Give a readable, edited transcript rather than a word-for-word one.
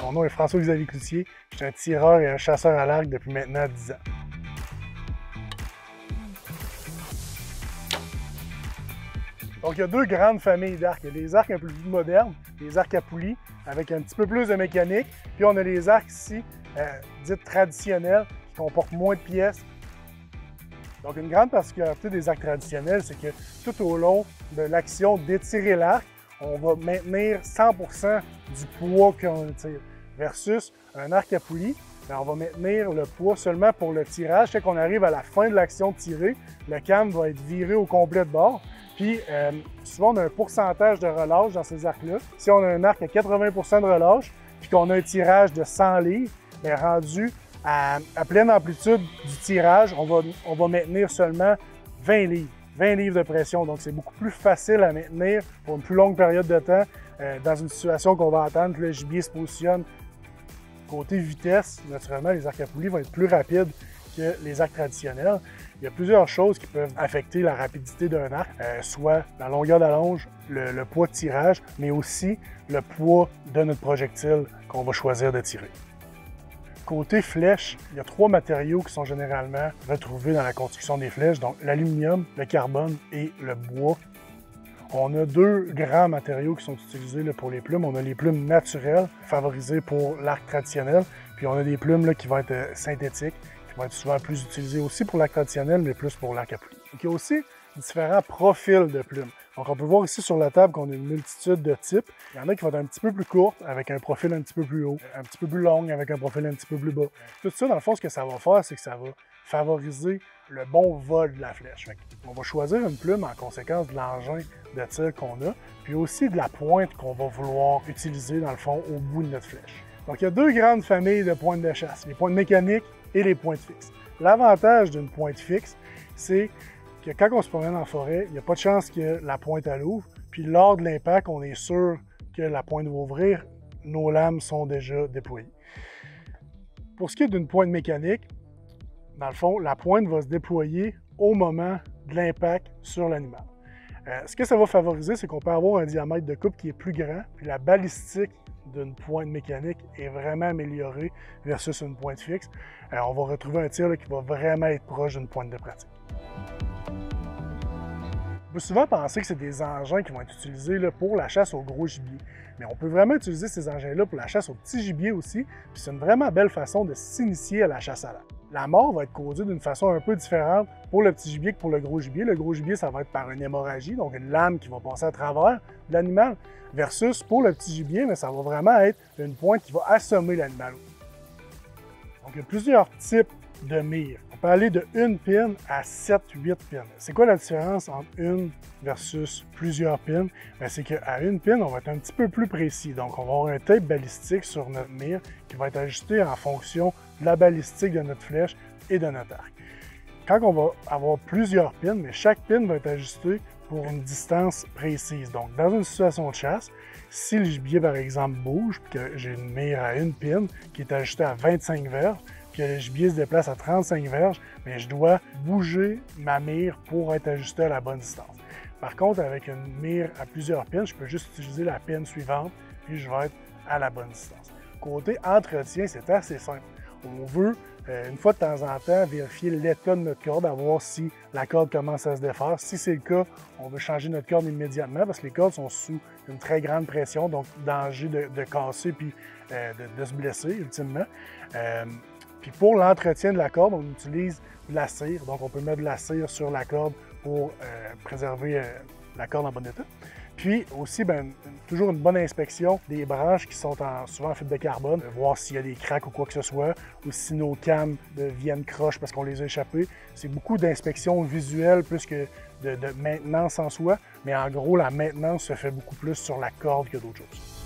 Mon nom est François-Xavier Cloutier. Je suis un tireur et un chasseur à l'arc depuis maintenant 10 ans. Donc, il y a deux grandes familles d'arcs. Il y a les arcs un peu plus modernes, les arcs à poulie, avec un petit peu plus de mécanique. Puis, on a les arcs ici, dits traditionnels, qui comportent moins de pièces. Donc, une grande particularité des arcs traditionnels, c'est que tout au long de l'action d'étirer l'arc, on va maintenir 100% du poids qu'on tire. Versus un arc à poulie, on va maintenir le poids seulement pour le tirage. Quand on arrive à la fin de l'action de tirer, le cam va être viré au complet de bord. Puis, souvent, on a un pourcentage de relâche dans ces arcs-là. Si on a un arc à 80% de relâche, puis qu'on a un tirage de 100 livres, bien, rendu à pleine amplitude du tirage, on va maintenir seulement 20 livres. 20 livres de pression. Donc, c'est beaucoup plus facile à maintenir pour une plus longue période de temps dans une situation qu'on va attendre que le gibier se positionne. Côté vitesse, naturellement, les arcs à poulie vont être plus rapides que les arcs traditionnels. Il y a plusieurs choses qui peuvent affecter la rapidité d'un arc, soit la longueur d'allonge, le poids de tirage, mais aussi le poids de notre projectile qu'on va choisir de tirer. Côté flèche, il y a 3 matériaux qui sont généralement retrouvés dans la construction des flèches, donc l'aluminium, le carbone et le bois. On a 2 grands matériaux qui sont utilisés là, pour les plumes. On a les plumes naturelles, favorisées pour l'arc traditionnel, puis on a des plumes là, qui vont être synthétiques, qui vont être souvent plus utilisées aussi pour l'arc traditionnel, mais plus pour l'arc à poulie. Donc, il y a aussi différents profils de plumes. Donc, on peut voir ici sur la table qu'on a une multitude de types. Il y en a qui vont être un petit peu plus courtes, avec un profil un petit peu plus haut, un petit peu plus longue, avec un profil un petit peu plus bas. Tout ça, dans le fond, ce que ça va faire, c'est que ça va favoriser le bon vol de la flèche. On va choisir une plume en conséquence de l'engin de tir qu'on a, puis aussi de la pointe qu'on va vouloir utiliser, dans le fond, au bout de notre flèche. Donc, il y a 2 grandes familles de pointes de chasse, les pointes mécaniques et les pointes fixes. L'avantage d'une pointe fixe, c'est que quand on se promène en forêt, il n'y a pas de chance que la pointe elle ouvre. Puis lors de l'impact, on est sûr que la pointe va ouvrir. Nos lames sont déjà déployées. Pour ce qui est d'une pointe mécanique, dans le fond, la pointe va se déployer au moment de l'impact sur l'animal. Ce que ça va favoriser, c'est qu'on peut avoir un diamètre de coupe qui est plus grand, puis la balistique d'une pointe mécanique est vraiment améliorée versus une pointe fixe. On va retrouver un tir là, qui va vraiment être proche d'une pointe de pratique. On peut souvent penser que c'est des engins qui vont être utilisés là, pour la chasse au gros gibier. Mais on peut vraiment utiliser ces engins-là pour la chasse au petit gibier aussi, puis c'est une vraiment belle façon de s'initier à la chasse à l'arc. La mort va être causée d'une façon un peu différente pour le petit gibier que pour le gros gibier. Le gros gibier, ça va être par une hémorragie, donc une lame qui va passer à travers l'animal, versus pour le petit gibier, mais ça va vraiment être une pointe qui va assommer l'animal. Donc, il y a plusieurs types de mires. On peut aller de 1 pin à 7-8 pins. C'est quoi la différence entre une versus plusieurs pins? C'est qu'à 1 pin, on va être un petit peu plus précis. Donc, on va avoir un tape balistique sur notre mire qui va être ajusté en fonction de la balistique de notre flèche et de notre arc. Quand on va avoir plusieurs pins, mais chaque pin va être ajusté pour une distance précise. Donc, dans une situation de chasse, si le gibier, par exemple, bouge, puis que j'ai une mire à 1 pin qui est ajustée à 25 verges, puis que le gibier se déplace à 35 verges, mais je dois bouger ma mire pour être ajusté à la bonne distance. Par contre, avec une mire à plusieurs pins, je peux juste utiliser la pin suivante, puis je vais être à la bonne distance. Côté entretien, c'est assez simple. On veut, une fois de temps en temps, vérifier l'état de notre corde, à voir si la corde commence à se défaire. Si c'est le cas, on veut changer notre corde immédiatement parce que les cordes sont sous une très grande pression, donc danger de casser puis de se blesser ultimement. Puis pour l'entretien de la corde, on utilise de la cire. Donc on peut mettre de la cire sur la corde pour préserver la corde en bon état. Puis aussi, toujours une bonne inspection des branches qui sont souvent en fibre de carbone, voir s'il y a des craques ou quoi que ce soit, ou si nos cames deviennent croches parce qu'on les a échappées. C'est beaucoup d'inspection visuelle plus que de maintenance en soi, mais en gros, la maintenance se fait beaucoup plus sur la corde que d'autres choses.